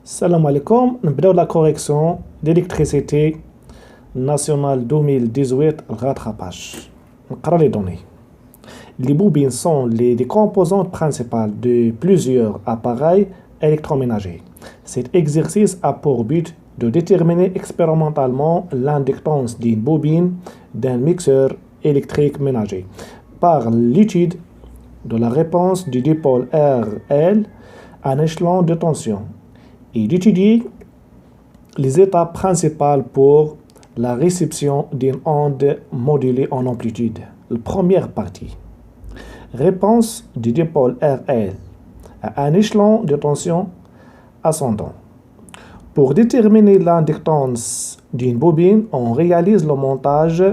Salam alaikum, نبداو la correction d'électricité nationale 2018 rattrapage. نقرا les données. Les bobines sont les composantes principales de plusieurs appareils électroménagers. Cet exercice a pour but de déterminer expérimentalement l'inductance d'une bobine d'un mixeur électrique ménager par l'étude de la réponse du dipôle RL à un échelon de tension et d'étudier les étapes principales pour la réception d'une onde modulée en amplitude. La première partie. Réponse du dipôle RL à un échelon de tension ascendant. Pour déterminer l'inductance d'une bobine, on réalise le montage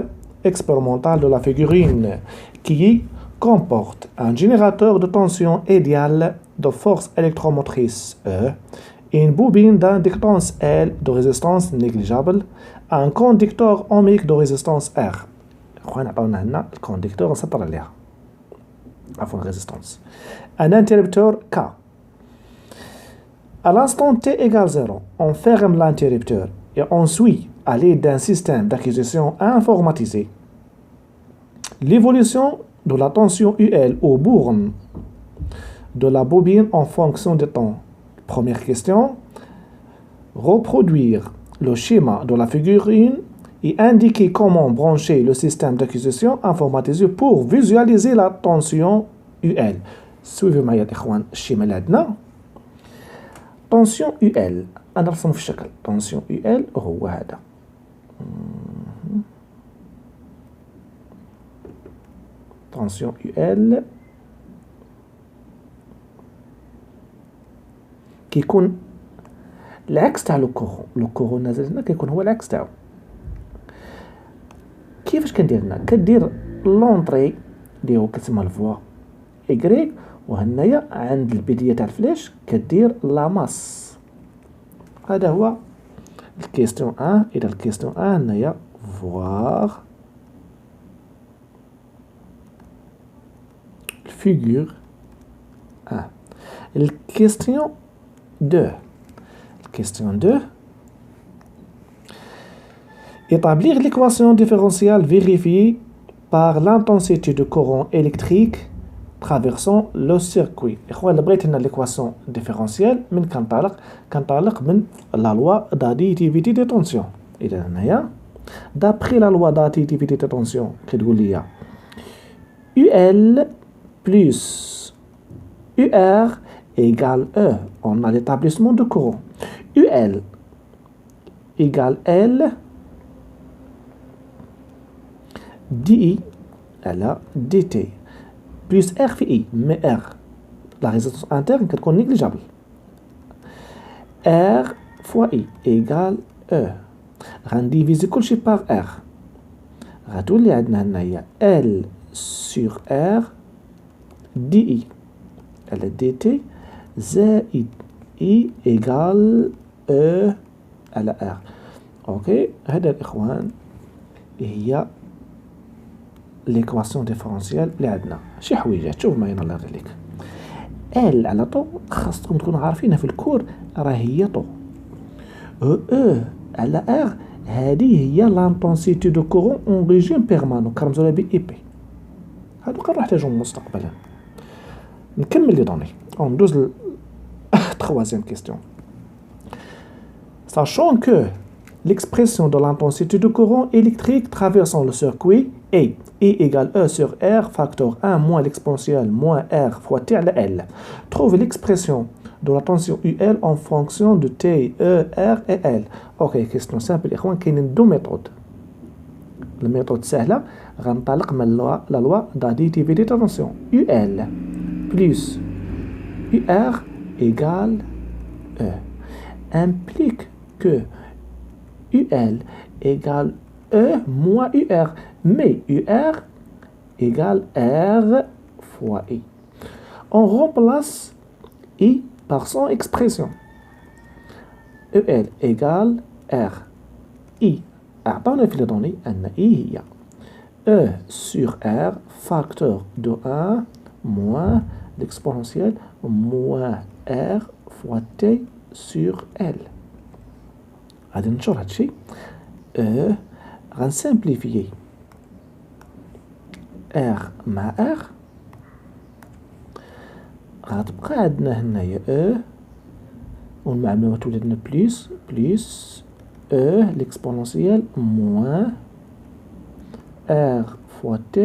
expérimental de la figurine qui comporte un générateur de tension idéale de force électromotrice E, une bobine d'inductance L de résistance négligeable, un conducteur ohmique de résistance R. Le conducteur résistance. Un interrupteur K. À l'instant t égale 0, on ferme l'interrupteur et on suit, à l'aide d'un système d'acquisition informatisé, l'évolution de la tension UL aux bornes de la bobine en fonction du temps. Première question, reproduire le schéma de la figurine et indiquer comment brancher le système d'acquisition informatisé pour visualiser la tension UL. Suivez-moi يا إخوان الشيما اللي عندنا. tension UL أنا نرسم في الشكل tension UL هو هذا. tension UL كيكون العكس تاع لو كورون نازل هنا كيكون هو العكس تاعو. كيفاش كندير هنا؟ كدير لونطري اللي هو كتسمى الفوا إكريك، وهنايا عند البداية تاع الفلاش كدير لاماس. هذا هو الكيستيون إذا الكيستيون هنايا فواغ الفيغور الكيستيون 2. Question 2. Établir l'équation différentielle vérifiée par l'intensité de courant électrique traversant le circuit. إخوان بغيت هنا l'équation différentielle من كنطلق من la loi d'additivité des tensions. إذا هنايا d'après la loi d'additivité des tensions كتقول لي UL plus UR égale E. On a l'établissement de courant. UL égale L DI à la DT plus R في I. Mais R, la résistance interne qui est négligeable. R fois I égale E. غنديفيزي كل شيء par R. غتولي عندنا هنايا L sur R DI على DT زائد I égale E على R. اوكي هذا الاخوان هي ليكواسيون ديفرونسيال اللي عندنا. شي حويجات شوف معايا الله يرضي عليك. ال على طو خاصكم تكونوا عارفينها في الكور راه هي طو. او على ار هذه هي لانتونسيتي دو كورون اون ريجيم بيرمانون كرمزوها ب اي بي. هادو كنروح نحتاجهم مستقبلا. نكمل لي دوني ندوز troisième question. Sachant que l'expression de l'intensité du courant électrique traversant le circuit est I égale E sur R facteur 1 moins l'exponentielle moins R fois T à la L. Trouve l'expression de la tension UL en fonction de T, E, R et L. Ok, question simple. Il y a deux méthodes. La méthode سهلة غنطلق من la loi d'additivité de tension. UL plus UR égale E implique que UL égale E moins UR, mais UR égale R fois I. On remplace I par son expression. EL égale R. I. أعطانا في الدوني أن I هي E sur R facteur de 1 moins l'exponentielle moins R fois T sur L. غادي ننشر هادشي غنسامبليفيي R مع R غتبقى عندنا هنايا والمعلومة تولي عندنا بليس l'exponentielle moins R fois T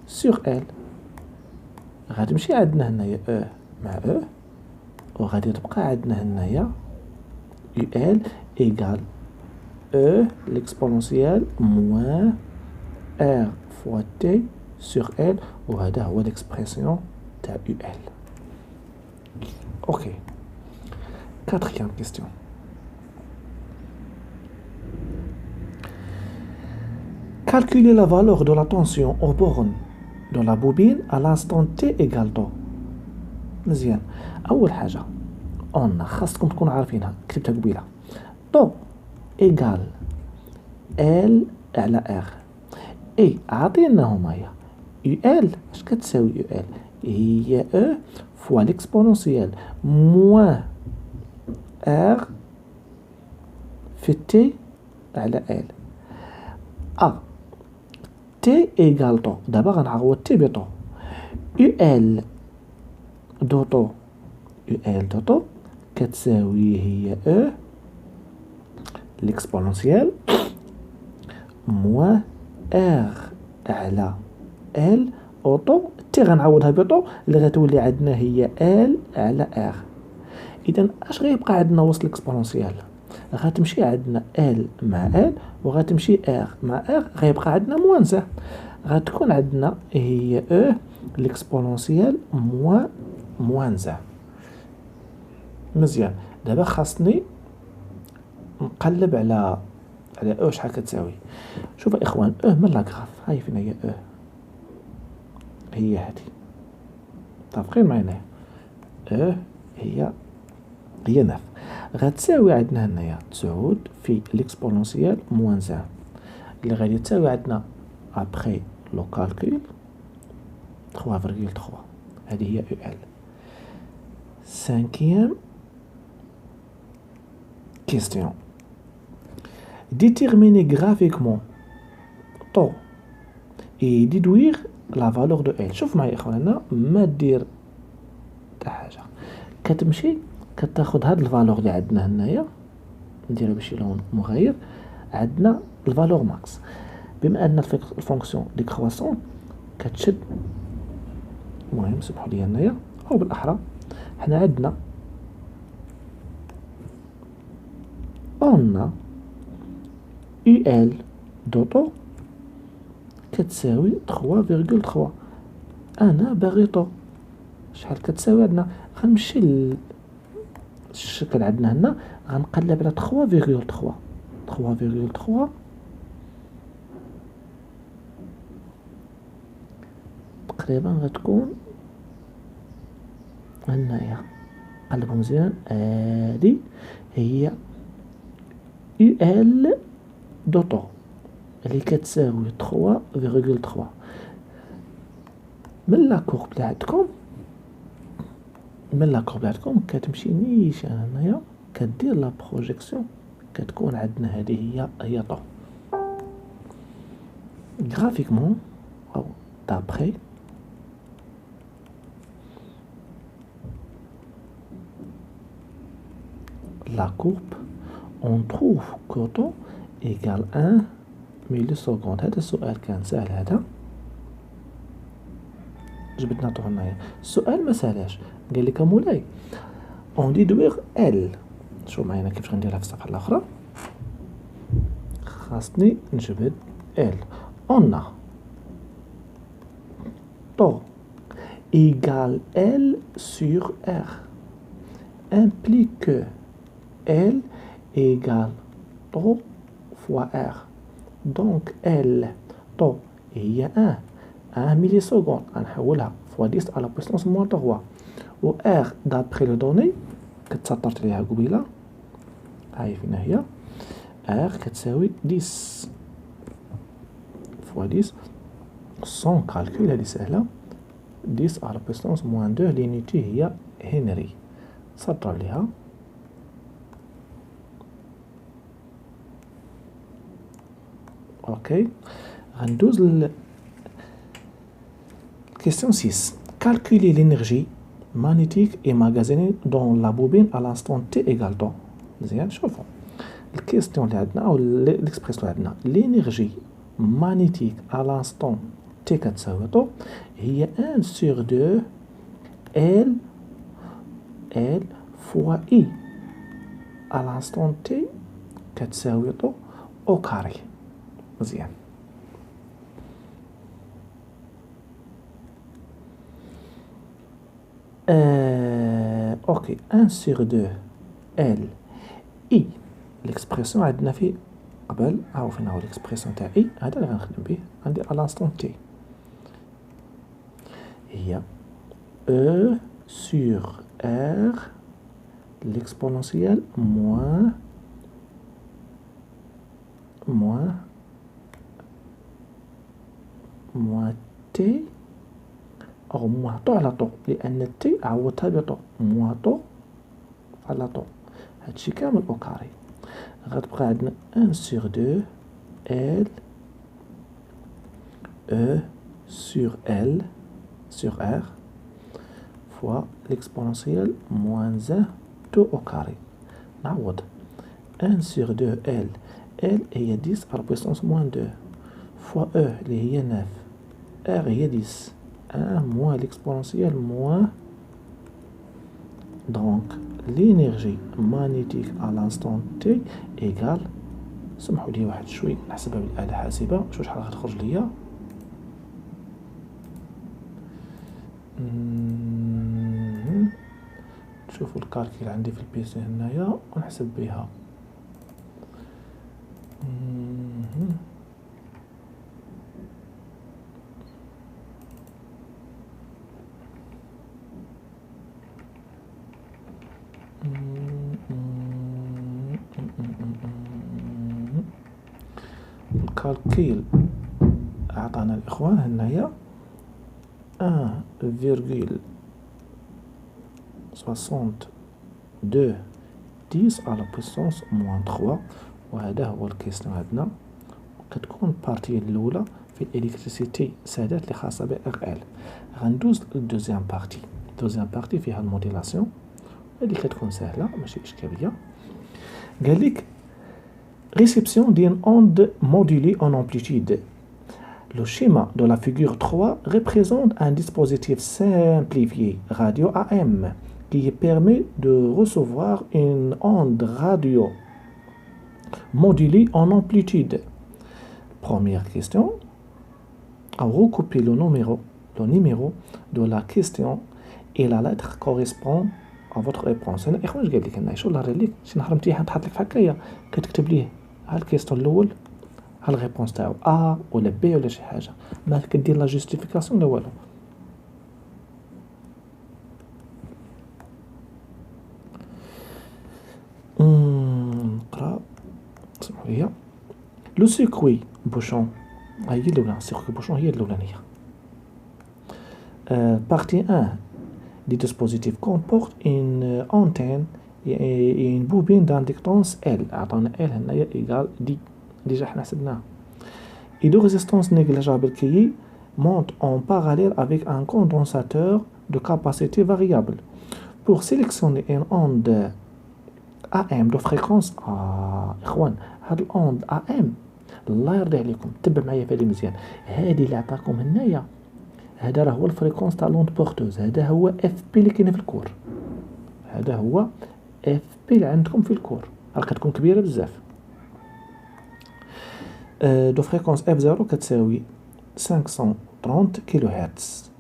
sur L. غتمشي عندنا هنايا مع وغادي تبقى عندنا هنايا UL égale l'exponentielle moins R fois T sur L وهذا هو l'expression تاع UL. Ok. Quatrième question. Calculer la valeur de la tension aux bornes de la bobine à l'instant T égale temps. مزيان. أول حاجة قلنا خاصكم تكونوا عارفينها كتبتها قبيلة. طو إيجال L على R. إي عطيناهم هي يو ال. اش كتساوي يو ال؟ هي او فوا ليكسبونونسيال موان ار في تي على ال. تي ايكال طو. دابا غنعوض تي بطو. يو ال دو طو يو ال دو طو كتساوي هي او ليكسبونونسيال موان ار على ال اوطو تي غنعوضها بطو اللي غتولي عندنا هي ال على ار. اذا اش غيبقى عندنا وسط ليكسبونونسيال؟ غتمشي عندنا ال مع ال وغتمشي ار مع ار غيبقى عندنا موان زا. غتكون عندنا هي او ليكسبونونسيال موان زا. مزيان. دابا خاصني نقلب على او شحال كتساوي. شوف اخوان او من لاكراف هاي فين هي او هي هادي متفقين معايا. او هي ناف غتساوي عندنا هنايا 9 في ليكسبونونسيال موان زان اللي غادي تساوي عندنا ابخي لو كالكول 3.3. هذه هي او ال. Cinquième question. Déterminer graphiquement taux et déduire la valeur de L. شوف معايا اخواننا ما دير حتى حاجه. كتمشي كتاخذ هاد الفالور اللي عندنا هنايا نديرها بشي لون مغاير. عندنا الفالور ماكس بما ان الفونكسيون ديكرواسون كتشد. المهم سمحوا لي هنايا او بالاحرى حنا عندنا قلنا يو ال دوطو كتساوي 3.3. انا باغي طو شحال كتساوي عندنا. غنمشي الشكل عندنا هنا غنقلب على 3.3 تقريبا غتكون هنايا. قلبوا مزيان. هادي هي يو ال دوطو اللي كتساوي 3.3. من لاكورب بتاعتكم كتمشي نيشان هنايا كدير لا بروجيكسيون كتكون عندنا هذه هي طو. graphiquement ou d'après la courbe on trouve que temps égale 1 milliseconde. هذا السؤال كان سهل. هذا جبت نعطوه هنايا. السؤال ما سهلاش قال لك مولاي اون ديدوير ال. شوف معايا كيفاش غنديرها في الصفحه الاخرى. خاصني نجبد ال. on a taux égale L sur R implique que L égale taux fois R. donc L taux هي 1 milliseconde غنحولها fois 10 à la puissance moins 3 و R d'après les données كتسطرت عليها قبيله هاي فين هي R كتساوي 10 fois 10 sans calcul. هذه سهله 10 à la puissance moins 2 l'unité هي هنري. سطر عليها Ok. غندوز question 6. Calculer l'énergie magnétique emmagasinée dans la bobine à l'instant t égale temps. مزيان شوفوا الكيستيون اللي عندنا او ليكسبريسيون اللي عندنا l'énergie magnétique à l'instant t كتساوي طو هي 1 sur 2 L fois I à l'instant t كتساوي طو au carré. مزيان. اوكي 1 sur 2 L I l'expression عندنا في قبل فين هو l'expression تاع I هذا اللي غنخدم به عندي à l'instant t هي E sur R l'exponentielle moins t أو moins طو على طو لأن تي عوضتها بطو moins طو على طو هادشي كامل أو كاري غتبقى عندنا 1 sur 2 L E sur L sur R fois l'exponentielle moins 1 tout au carré. نعوض 1 sur 2 L هي 10 à la puissance moins 2 fois E اللي هي 9 R هي 10 1 moins l'exponentielle moins. Donc l'énergie magnétique à l'instant t égale سمحوا لي واحد شوي نحسبها بالآلة الحاسبة نشوف شحال غتخرج ليا. نشوفوا الكالكيل عندي في البيسي هنايا ونحسب بها. الكالكيل عطانا الإخوان هنايا 1,62 10 à la puissance moins 3 وهذا هو الكيستيون عندنا. كتكون البارتي الأولى في الإلكتريسيتي سادات اللي خاصة ب RL. غندوز للدوزيام بارتي. الدوزيام بارتي فيها الموديلاسيون اللي كتكون سهلة ماشي إشكالية. قال لك réception d'une onde modulée en amplitude. Le schéma de la figure 3 représente un dispositif simplifié radio AM qui permet de recevoir une onde radio modulée en amplitude. Première question. Recoupez le numéro de la question et la lettre correspond à votre réponse. هنا إخوان اش قال لك هنا شو نهار لك شي نهار امتحان تحط لك هكايا كتكتب ليه ها الكيستيون الاول ها الريبونس تاعو ا ولا بي ولا شي حاجه ما كدير لا جوستيفيكاسيون لا والو. نقرا اسمحوا لي. لو سيركوي بوشون هي الاولى. سيركوي بوشون هي الاولانيه. Partie 1 du dispositif comporte une antenne et une bobine d'inductance L. عطانا L هنايا égal D. déjà حنا حسبناها. Et de résistance négligeable qui monte en parallèle avec un condensateur de capacité variable. Pour sélectionner une onde AM de fréquence إخوان هاد الأوند AM الله يرضي عليكم تبع معايا فهادي مزيان. هادي اللي عطاكم هنايا هذا راه هو الفريكونس تاع لوند بورتوز. هذا هو اف بي اللي كاين في الكور. هذا هو اف بي اللي عندكم في الكور راه كتكون كبيره بزاف. دو فريكونس اف 0 كتساوي 530 كيلو هرتز.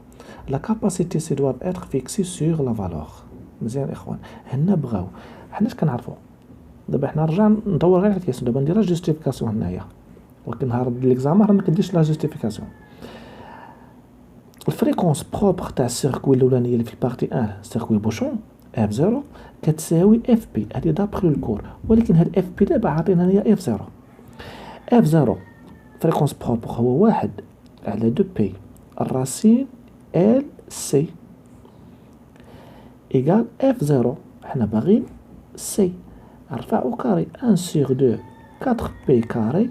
لا كاباسيتي سي دواب اتر فيكسي سور لا فالور. مزيان اخوان هنا بغاو حنا اش كنعرفوا دابا حنا نرجع ندور غير على الكيسيون دابا ندير لا جوستيفيكاسيون هنايا ولكن نهار ليكزامان راه ما كديرش لا جوستيفيكاسيون. الفريكونس بروبر تاع السيركوي الاولانيه اللي في البارتي 1 سيركوي بوشون اف 0 كتساوي اف بي هادي دابخل الكور ولكن هاد اف بي دابا عاطينا هي اف 0. اف 0 فريكونس بروبر هو 1 على 2 بي الراسين ال سي ايكال اف 0 حنا باغيين سي رفع او كاري 1 سور 2 4 بي كاري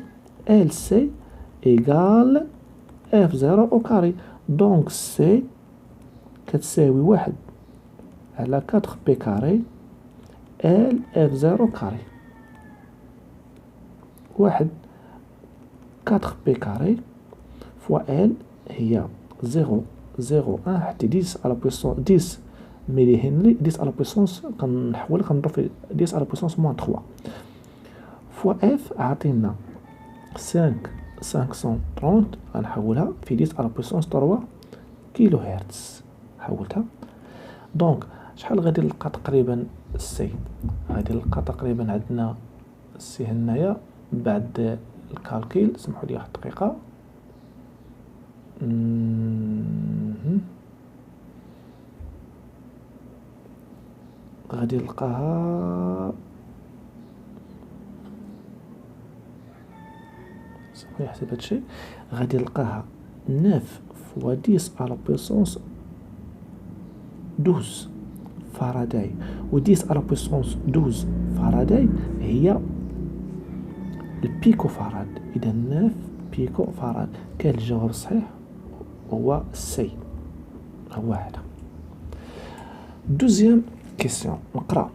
ال سي إيكال اف زيرو أو كاري. دونك سي كتساوي واحد على كاتخ بي كاري ال اف زيرو كاري. واحد كاتخ بي كاري فوا ال هي زيرو زيرو ان حتى ديس على بويسون ديس ملي هنلي ديس على بويسونس كنحول كنضرب في ديس على بويسونس موان تخوا فوا اف عطينا 530 غنحولها في ديس على بويسونس 3 كيلو هرتز. حولتها دونك شحال غادي نلقى تقريبا السي؟ غادي نلقى تقريبا عندنا السي هنايا بعد الكالكيل. سمحوا لي واحد الدقيقه. غادي نلقاها سمحوا لي حسب هادشي. غادي نلقاها 9 فوا 10 على بويسونس 12 فاراداي، و 10 على بويسونس 12 فاراداي هي البيكو فاراد. إذا 9 بيكو فاراد. كان الجواب الصحيح هو سي، هو هذا. دوزيام كيسيون نقرا.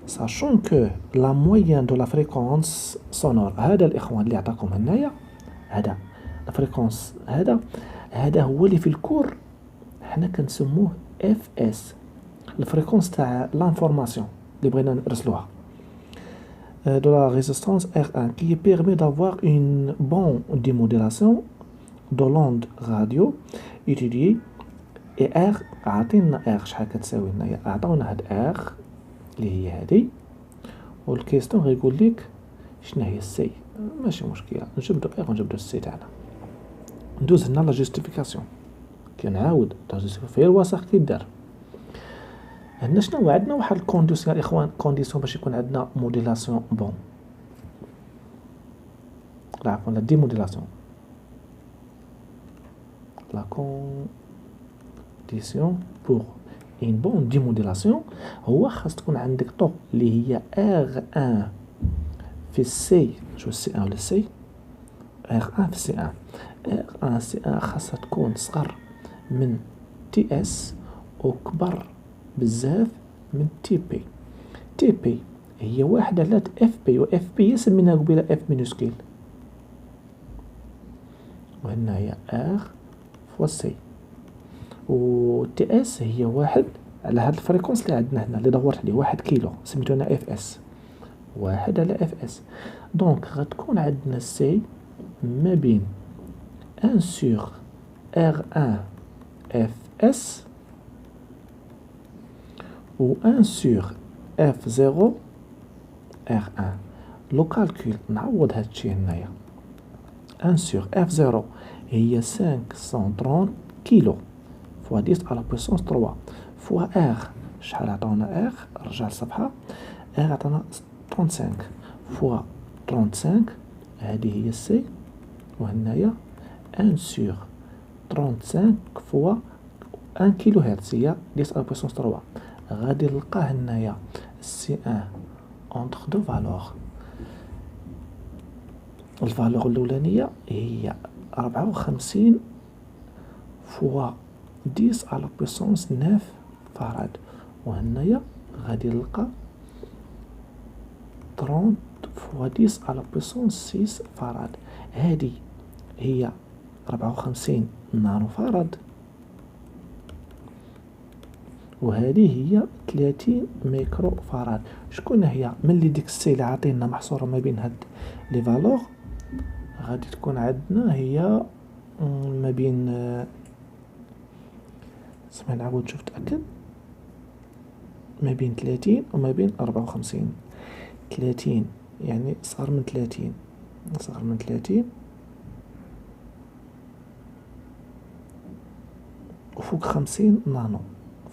sachant que la moyenne de la fréquence sonore، هذا الإخوان اللي عطاكم هنايا، هذا الفريكونس، هذا هو اللي في الكور حنا كنسموه اف اس، الفريكونس تاع لانفورماسيون اللي بغينا نرسلوها de la résistance R1 qui permet d'avoir une bonne démodulation de l'onde radio étudiée. et R عطينا R شحال كتساوي هنايا؟ عطاونا هاد R اللي هي هادي، والكيستون غيقول لك شنو هي السي. ماشي مشكله، نجبدو R ونجبدو السي تاعنا. ندوز هنا لا جوستيفيكاسيون. كنعاود لا جوستيفيكاسيون في الوثائق كيدار. هنا شنو عندنا؟ واحد الكونديسيون الاخوان، كونديسيون باش يكون عندنا موديلاسيون بون، لا عفوا لا ديموديلاسيون. لا كونديسيون بور ان بون ديموديلاسيون هو خاص تكون عندك طو اللي هي R1 في سي. شو سي 1 ولا سي؟ R1 في سي 1. R1 سي 1 خاصها تكون صغر من تي اس وكبر بزاف من تي بي. تي بي هي واحد على اف بي، و اف بي سميناها قبيله اف مينوسكيل، وهنا هي ار فوا سي. و تي اس هي واحد على هاد الفريكونس اللي عندنا هنا اللي دورت عليه، 1 كيلو، سميتو انا اف اس، 1 على اف اس. دونك غتكون عندنا سي ما بين 1 سور ار 1 اف اس و 1 سور اف 0 ار 1. لو كالكول نعوض هادشي هنايا. 1 سور اف 0 هي 530 كيلو فوا 10 على بويسونس 3 فوا ار. شحال عطاونا ار؟ رجع للصفحة. ار عطانا 35 فوا 35 هذه هي السي، وهنايا 1 سور 35 فوا 1 كيلو هرتز هي 10 على بويسونس 3. غادي نلقى هنايا سي 1 اونتر دو فالور. الفالور الاولانيه هي 54 فوا 10 على بويسونس 9 فاراد، وهنايا غادي نلقى 30 فوا 10 على بويسونس 6 فاراد. هذه هي 54 نانو فاراد، وهذه هي 30 ميكرو فاراد. شكون هي؟ ملي ديك السي اللي عاطينا محصوره ما بين هاد لي فالور غادي تكون عندنا هي ما بين اسمح نعاود نشوف تأكد، ما بين 30 وما بين 54. 30 يعني صغر من 30، صغر من 30 وفوق 50 نانو،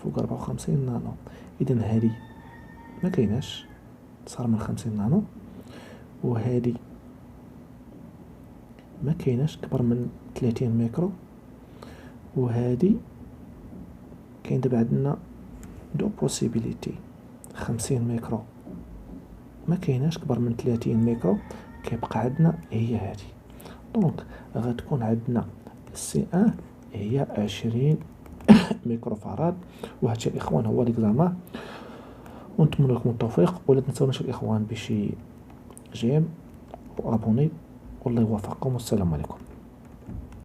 فوق 54 نانو. إذن هذه ما كايناش، صار من 50 نانو، وهذه ما كايناش كبر من 30 ميكرو، وهذه كاين دابا عندنا دو بوسيبيليتي. 50 ميكرو ما كايناش كبر من 30 ميكرو، كيبقى عندنا هي هذه. دونك غتكون عندنا سي ان هي 20 ميكروفاراد. وهادشي الاخوان هو ليكزامان، ونتمنى لكم التوفيق. ولا تنسوناش الاخوان بشي جيم وابوني، والله يوفقكم والسلام عليكم.